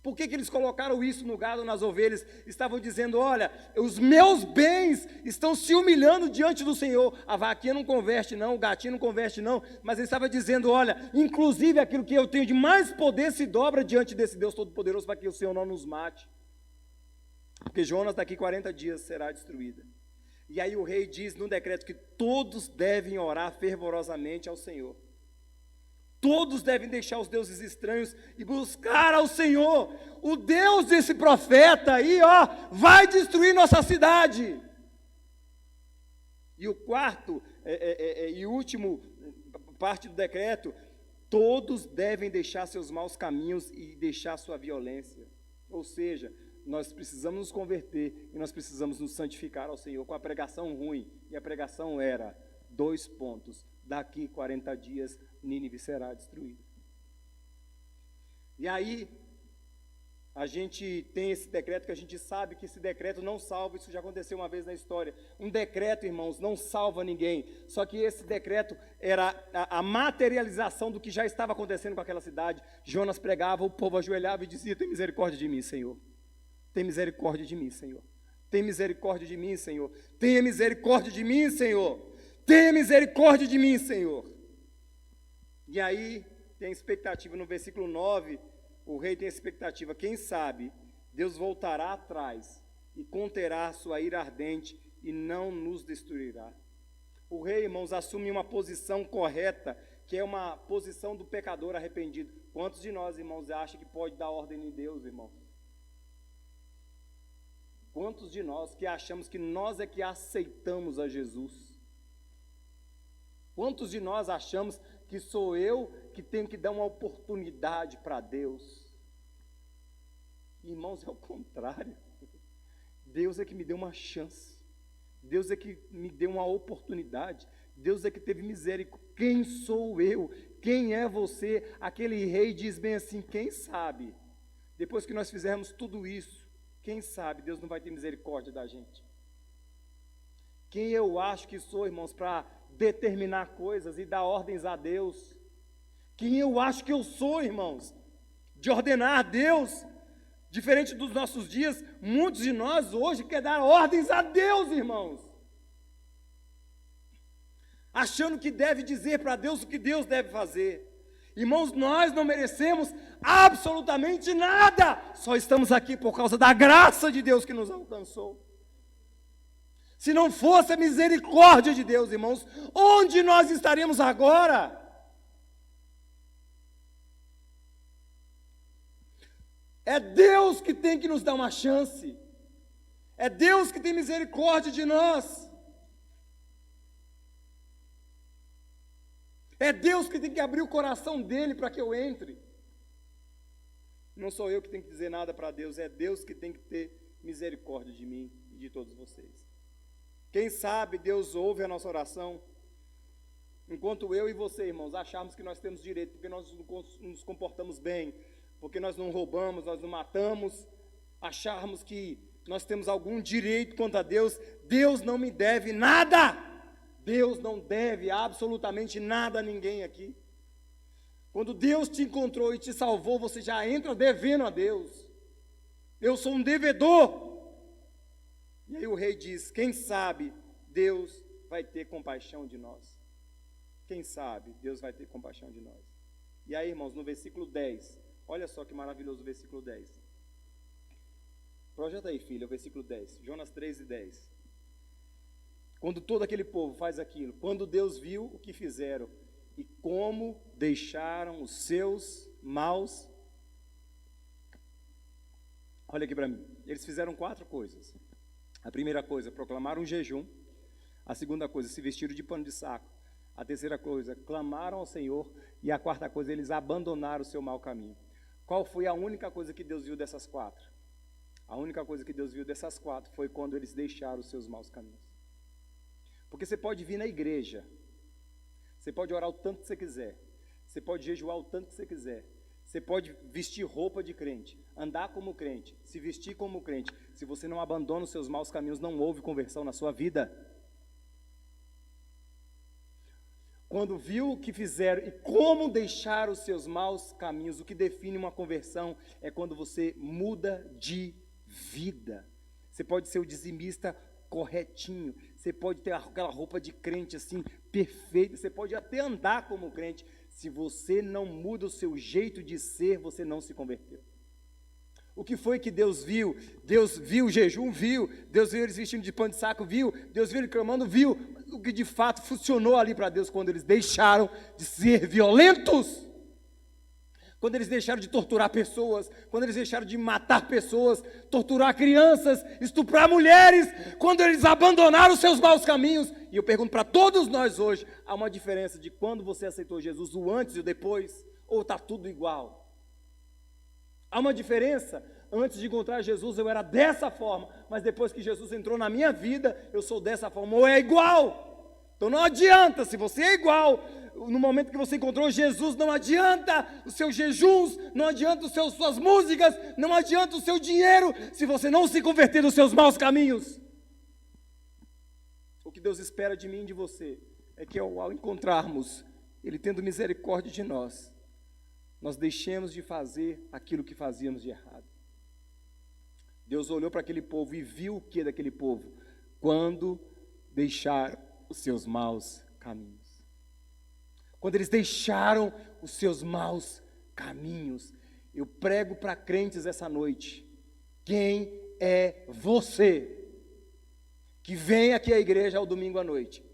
S1: Por que eles colocaram isso no gado, nas ovelhas? Estavam dizendo: olha, os meus bens estão se humilhando diante do Senhor. A vaquinha não converte não, o gatinho não converte não, mas ele estava dizendo: olha, inclusive aquilo que eu tenho de mais poder se dobra diante desse Deus Todo-Poderoso, para que o Senhor não nos mate. Porque Jonas daqui 40 dias será destruída. E aí o rei diz no decreto que todos devem orar fervorosamente ao Senhor. Todos devem deixar os deuses estranhos e buscar ao Senhor. O Deus desse profeta aí, ó, vai destruir nossa cidade. E o quarto e último parte do decreto: todos devem deixar seus maus caminhos e deixar sua violência. Ou seja, nós precisamos nos converter e nós precisamos nos santificar ao Senhor com a pregação ruim. E a pregação era: 2 pontos, daqui 40 dias Nínive será destruída. E aí a gente tem esse decreto, que a gente sabe que esse decreto não salva. Isso já aconteceu uma vez na história. Um decreto, irmãos, não salva ninguém. Só que esse decreto era a materialização do que já estava acontecendo com aquela cidade. Jonas pregava, o povo ajoelhava e dizia: tem misericórdia de mim, Senhor. Tem misericórdia de mim, Senhor. Tem misericórdia de mim, Senhor. Tenha misericórdia de mim, Senhor. Tenha misericórdia de mim, Senhor. E aí tem a expectativa no versículo 9. O rei tem a expectativa: quem sabe Deus voltará atrás e conterá sua ira ardente e não nos destruirá. O rei, irmãos, assume uma posição correta, que é uma posição do pecador arrependido. Quantos de nós, irmãos, acham que pode dar ordem em Deus, irmão? Quantos de nós que achamos que nós é que aceitamos a Jesus? Quantos de nós achamos que sou eu que tenho que dar uma oportunidade para Deus? Irmãos, é o contrário. Deus é que me deu uma chance. Deus é que me deu uma oportunidade. Deus é que teve misericórdia. Quem sou eu? Quem é você? Aquele rei diz bem assim: quem sabe, depois que nós fizermos tudo isso, quem sabe Deus não vai ter misericórdia da gente? Quem eu acho que sou, irmãos, para determinar coisas e dar ordens a Deus? Quem eu acho que eu sou, irmãos, de ordenar a Deus? Diferente dos nossos dias, muitos de nós hoje querem dar ordens a Deus, irmãos, achando que deve dizer para Deus o que Deus deve fazer. Irmãos, nós não merecemos absolutamente nada, só estamos aqui por causa da graça de Deus que nos alcançou. Se não fosse a misericórdia de Deus, irmãos, onde nós estaríamos agora? É Deus que tem que nos dar uma chance. É Deus que tem misericórdia de nós. É Deus que tem que abrir o coração dele para que eu entre. Não sou eu que tenho que dizer nada para Deus, é Deus que tem que ter misericórdia de mim e de todos vocês. Quem sabe Deus ouve a nossa oração, enquanto eu e você, irmãos, acharmos que nós temos direito, porque nós nos comportamos bem, porque nós não roubamos, nós não matamos, acharmos que nós temos algum direito contra Deus. Deus não me deve nada. Deus não deve absolutamente nada a ninguém aqui. Quando Deus te encontrou e te salvou, você já entra devendo a Deus. Eu sou um devedor. E aí o rei diz: quem sabe Deus vai ter compaixão de nós. Quem sabe Deus vai ter compaixão de nós. E aí, irmãos, no versículo 10, olha só que maravilhoso o versículo 10. Projeta aí, filho, o versículo 10, Jonas 3:10. Quando todo aquele povo faz aquilo, quando Deus viu o que fizeram e como deixaram os seus maus, olha aqui para mim, eles fizeram 4 coisas. A primeira coisa, proclamaram um jejum. A segunda coisa, se vestiram de pano de saco. A terceira coisa, clamaram ao Senhor. E a quarta coisa, eles abandonaram o seu mau caminho. Qual foi a única coisa que Deus viu dessas 4? A única coisa que Deus viu dessas 4 foi quando eles deixaram os seus maus caminhos. Porque você pode vir na igreja, você pode orar o tanto que você quiser, você pode jejuar o tanto que você quiser, você pode vestir roupa de crente, andar como crente, se vestir como crente. Se você não abandona os seus maus caminhos, não houve conversão na sua vida. Quando viu o que fizeram e como deixar os seus maus caminhos, o que define uma conversão é quando você muda de vida. Você pode ser o dizimista corretinho, você pode ter aquela roupa de crente assim, perfeita, você pode até andar como crente. Se você não muda o seu jeito de ser, você não se converteu. O que foi que Deus viu? Deus viu o jejum, viu. Deus viu eles vestindo de pano de saco, viu. Deus viu eles clamando, viu. O que de fato funcionou ali para Deus quando eles deixaram de ser violentos. quando eles deixaram de torturar pessoas, quando eles deixaram de matar pessoas, torturar crianças, estuprar mulheres, quando eles abandonaram os seus maus caminhos. E eu pergunto para todos nós hoje, há uma diferença de quando você aceitou Jesus, o antes e o depois, ou está tudo igual? Há uma diferença. Antes de encontrar Jesus eu era dessa forma, mas depois que Jesus entrou na minha vida, eu sou dessa forma, ou é igual? Então não adianta, se você é igual, no momento que você encontrou Jesus, não adianta os seus jejuns, não adianta suas músicas, não adianta o seu dinheiro, se você não se converter dos seus maus caminhos. O que Deus espera de mim e de você, é que ao encontrarmos, Ele tendo misericórdia de nós deixemos de fazer aquilo que fazíamos de errado. Deus olhou para aquele povo e viu o que daquele povo? Quando deixar os seus maus caminhos. Quando eles deixaram os seus maus caminhos. Eu prego para crentes essa noite. Quem é você que vem aqui à igreja ao domingo à noite,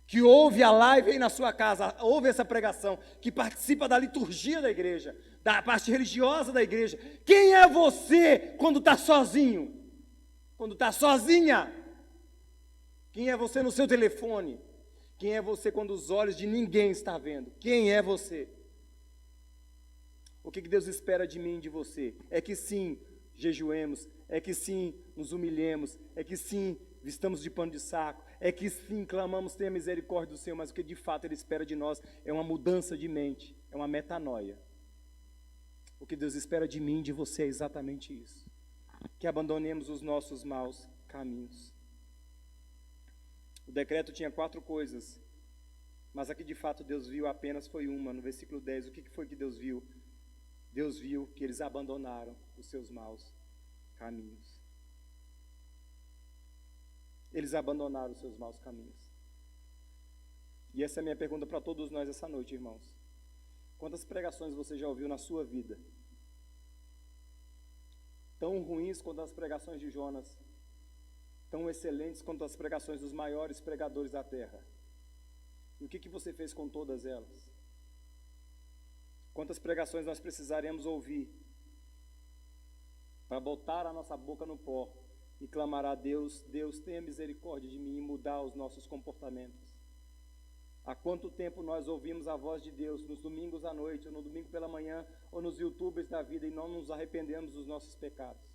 S1: que ouve a live aí na sua casa, ouve essa pregação, que participa da liturgia da igreja, da parte religiosa da igreja? Quem é você quando está sozinho? Quando está sozinha? Quem é você no seu telefone? Quem é você quando os olhos de ninguém estão vendo? Quem é você? O que Deus espera de mim e de você? É que sim, jejuemos, é que sim, nos humilhemos, é que sim, vistamos de pano de saco, é que sim, clamamos, tenha misericórdia do Senhor, mas o que de fato Ele espera de nós é uma mudança de mente, é uma metanoia. O que Deus espera de mim e de você é exatamente isso, que abandonemos os nossos maus caminhos. O decreto tinha 4 coisas, mas aqui de fato Deus viu apenas foi uma, no versículo 10, o que foi que Deus viu? Deus viu que eles abandonaram os seus maus caminhos. Eles abandonaram os seus maus caminhos. E essa é a minha pergunta para todos nós essa noite, irmãos. Quantas pregações você já ouviu na sua vida? Tão ruins quanto as pregações de Jonas, tão excelentes quanto as pregações dos maiores pregadores da terra. E o que você fez com todas elas? Quantas pregações nós precisaremos ouvir para botar a nossa boca no pó e clamar a Deus, Deus tenha misericórdia de mim e mudar os nossos comportamentos? Há quanto tempo nós ouvimos a voz de Deus nos domingos à noite, ou no domingo pela manhã, ou nos YouTubes da vida, e não nos arrependemos dos nossos pecados?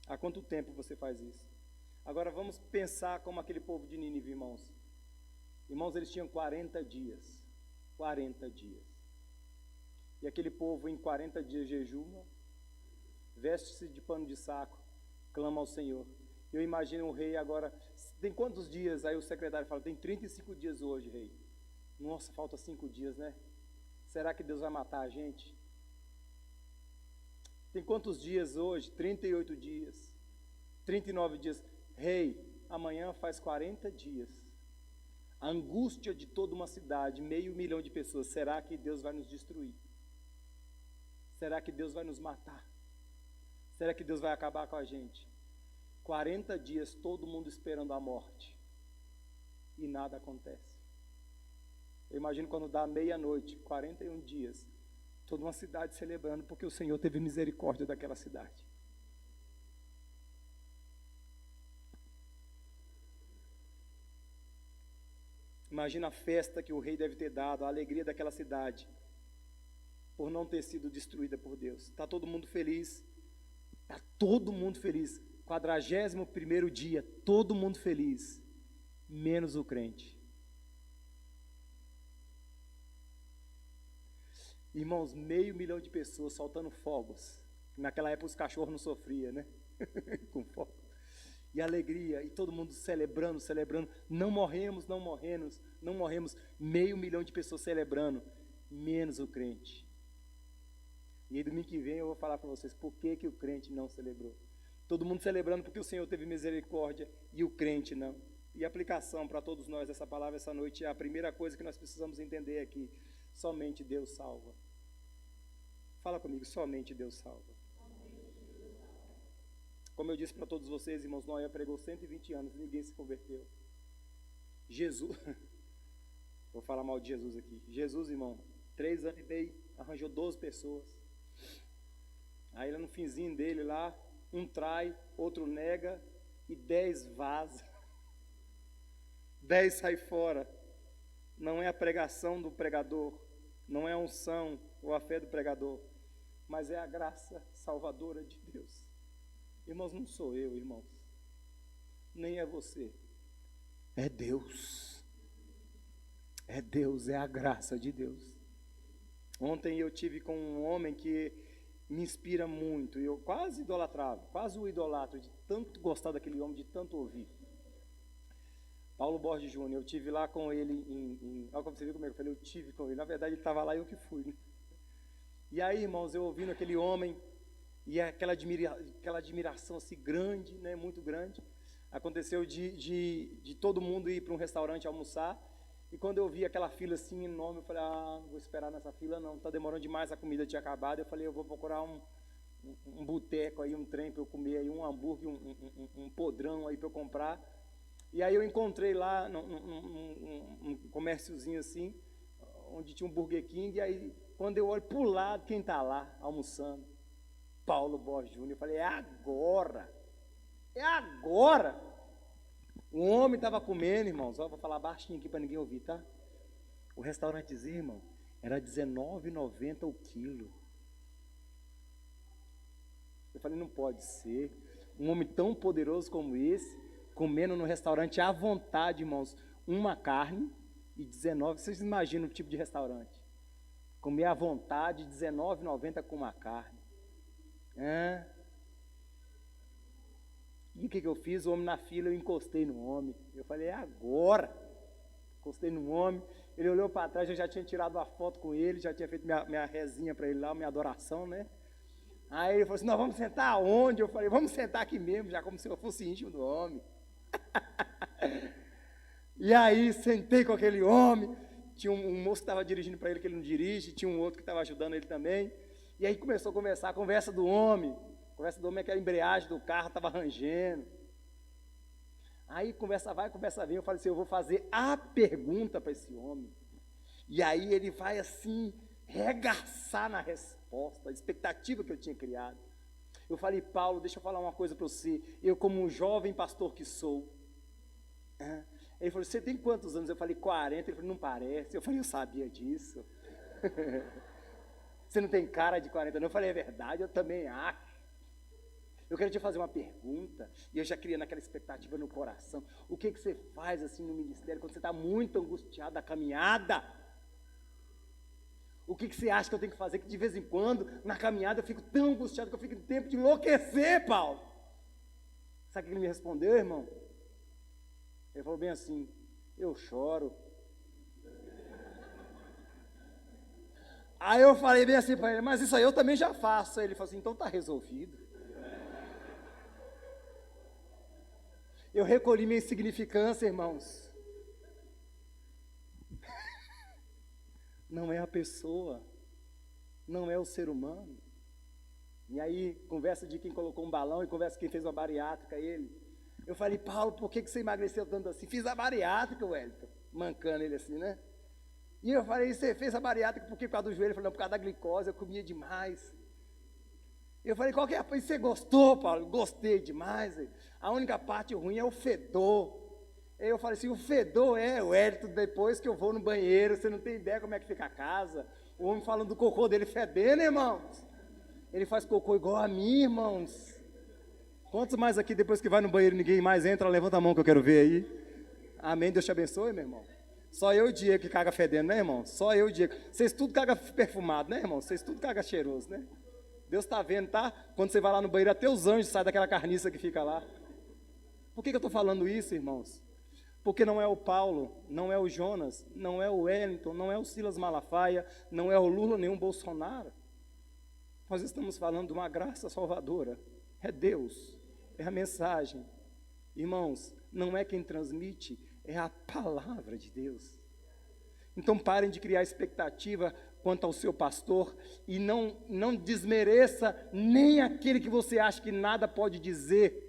S1: Há quanto tempo você faz isso? Agora vamos pensar como aquele povo de Nínive, irmãos. Irmãos, eles tinham 40 dias. 40 dias. E aquele povo em 40 dias jejuma, veste-se de pano de saco, clama ao Senhor. Eu imagino o rei agora, tem quantos dias? Aí o secretário fala, tem 35 dias hoje, rei. Nossa, falta 5 dias, né? Será que Deus vai matar a gente? Tem quantos dias hoje? 38 dias, 39 dias. Rei, amanhã faz 40 dias. A angústia de toda uma cidade, 500 mil de pessoas. Será que Deus vai nos destruir? Será que Deus vai nos matar? Será que Deus vai acabar com a gente? 40 dias, todo mundo esperando a morte. E nada acontece. Eu imagino quando dá meia-noite, 41 dias, toda uma cidade celebrando, porque o Senhor teve misericórdia daquela cidade. Imagina a festa que o rei deve ter dado, a alegria daquela cidade, por não ter sido destruída por Deus. Está todo mundo feliz. Está todo mundo feliz. 41º dia, todo mundo feliz, menos o crente. Irmãos, 500 mil de pessoas soltando fogos. Naquela época os cachorros não sofriam, né? Com fogo. E alegria, e todo mundo celebrando, celebrando. Não morremos, não morremos, não morremos. 500 mil de pessoas celebrando, menos o crente. E aí domingo que vem eu vou falar para vocês por que o crente não celebrou. Todo mundo celebrando porque o Senhor teve misericórdia e o crente não. E a aplicação para todos nós dessa palavra essa noite é a primeira coisa que nós precisamos entender aqui. Somente Deus salva. Fala comigo, somente Deus salva. Como eu disse para todos vocês, irmãos, Noé pregou 120 anos e ninguém se converteu. Jesus, Vou falar mal de Jesus aqui. Jesus, irmão, 3 anos e meio, arranjou 12 pessoas. Aí no finzinho dele lá, um trai, outro nega e 10 vaza. 10 sai fora. Não é a pregação do pregador, não é a unção ou a fé do pregador, mas é a graça salvadora de Deus. Irmãos, não sou eu, irmãos, nem é você, é Deus. É Deus, é a graça de Deus. Ontem eu tive com um homem que me inspira muito, e eu quase idolatrava, quase o idolatro, de tanto gostar daquele homem, de tanto ouvir. Paulo Borges Júnior, eu tive lá com ele olha como você viu comigo, eu falei, eu tive com ele, na verdade ele estava lá e eu que fui, né? E aí, irmãos, eu ouvindo aquele homem, e aquela admiração assim grande, né, muito grande, aconteceu de todo mundo ir para um restaurante almoçar, e quando eu vi aquela fila assim enorme, eu falei, não vou esperar nessa fila não, está demorando demais, a comida tinha acabado, eu falei, eu vou procurar um boteco aí, um trem para eu comer aí, um hambúrguer, um podrão aí para eu comprar. E aí eu encontrei lá um comérciozinho assim, onde tinha um Burger King, e aí quando eu olho para o lado, quem está lá almoçando? Paulo Borges Júnior. Eu falei, é agora! É agora! O homem estava comendo, irmãos, vou falar baixinho aqui para ninguém ouvir, tá? O restaurantezinho, irmão, era R$19,90 o quilo. Eu falei, não pode ser. Um homem tão poderoso como esse, comendo no restaurante à vontade, irmãos, uma carne e 19, vocês imaginam o tipo de restaurante? Comer à vontade, R$19,90 com uma carne. E o que eu fiz? O homem na fila, eu encostei no homem. Eu falei, é agora. Encostei no homem, ele olhou para trás, eu já tinha tirado uma foto com ele, já tinha feito minha rezinha para ele lá, minha adoração, né? Aí ele falou assim, nós vamos sentar aonde? Eu falei, vamos sentar aqui mesmo, já como se eu fosse íntimo do homem. E aí sentei com aquele homem, tinha um moço que estava dirigindo para ele, que ele não dirige, tinha um outro que estava ajudando ele também, e aí começou a conversar, a conversa do homem é que a embreagem do carro estava rangendo. Aí conversa vai, conversa vem, eu falei assim, eu vou fazer a pergunta para esse homem, e aí ele vai assim, regaçar na resposta, a expectativa que eu tinha criado. Eu falei, Paulo, deixa eu falar uma coisa para você, eu como um jovem pastor que sou, ele falou, você tem quantos anos? Eu falei, 40, ele falou, não parece. Eu falei, eu sabia disso. Você não tem cara de 40 anos? Eu falei, é verdade, eu também acho. Eu quero te fazer uma pergunta, e eu já criei naquela expectativa no coração, o que você faz assim no ministério, quando você está muito angustiado da caminhada? O que você acha que eu tenho que fazer, que de vez em quando, na caminhada, eu fico tão angustiado, que eu fico em tempo de enlouquecer, Paulo? Sabe o que ele me respondeu, irmão? Ele falou bem assim, eu choro. Aí eu falei bem assim para ele, mas isso aí eu também já faço. Aí ele falou assim, então está resolvido. Eu recolhi minha insignificância, irmãos. Não é a pessoa, não é o ser humano. E aí, conversa de quem colocou um balão e conversa de quem fez uma bariátrica, ele. Eu falei, Paulo, por que você emagreceu tanto assim? Fiz a bariátrica, Wellington, mancando ele assim, né? E eu falei, você fez a bariátrica por causa do joelho? Ele falou, não, por causa da glicose, eu comia demais. Eu falei, qual que é a parte? Você gostou, Paulo? Gostei demais. A única parte ruim é o fedor. Aí eu falei assim, o fedor é o Wellington, depois que eu vou no banheiro, você não tem ideia como é que fica a casa. O homem falando do cocô dele fedendo, irmãos. Ele faz cocô igual a mim, irmãos. Quantos mais aqui, depois que vai no banheiro, ninguém mais entra, levanta a mão que eu quero ver aí. Amém, Deus te abençoe, meu irmão. Só eu e o Diego que caga fedendo, né, irmão? Só eu e o Diego. Vocês tudo caga perfumado, né, irmão? Vocês tudo caga cheiroso, né? Deus está vendo, tá? Quando você vai lá no banheiro, até os anjos saem daquela carniça que fica lá. Por que eu estou falando isso, irmãos? Porque não é o Paulo, não é o Jonas, não é o Wellington, não é o Silas Malafaia, não é o Lula, nem o Bolsonaro. Nós estamos falando de uma graça salvadora. É Deus, é a mensagem. Irmãos, não é quem transmite, é a palavra de Deus. Então parem de criar expectativa quanto ao seu pastor e não desmereça nem aquele que você acha que nada pode dizer,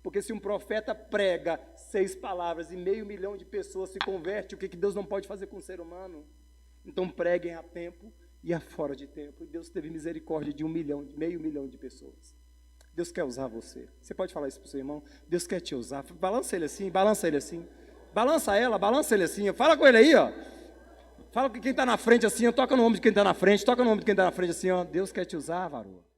S1: Porque se um profeta prega 6 palavras e 500 mil de pessoas se converte, o que Deus não pode fazer com o ser humano? Então preguem a tempo e a fora de tempo. E Deus teve misericórdia de 1 milhão, de 500 mil de pessoas. Deus quer usar você. Você pode falar isso para o seu irmão? Deus quer te usar. Balança ele assim, balança ele assim. Balança ela, balança ele assim. Fala com ele aí, ó. Fala com quem está na frente assim, ó. Toca no ombro de quem está na frente, toca no ombro de quem está na frente assim, ó. Deus quer te usar, varô.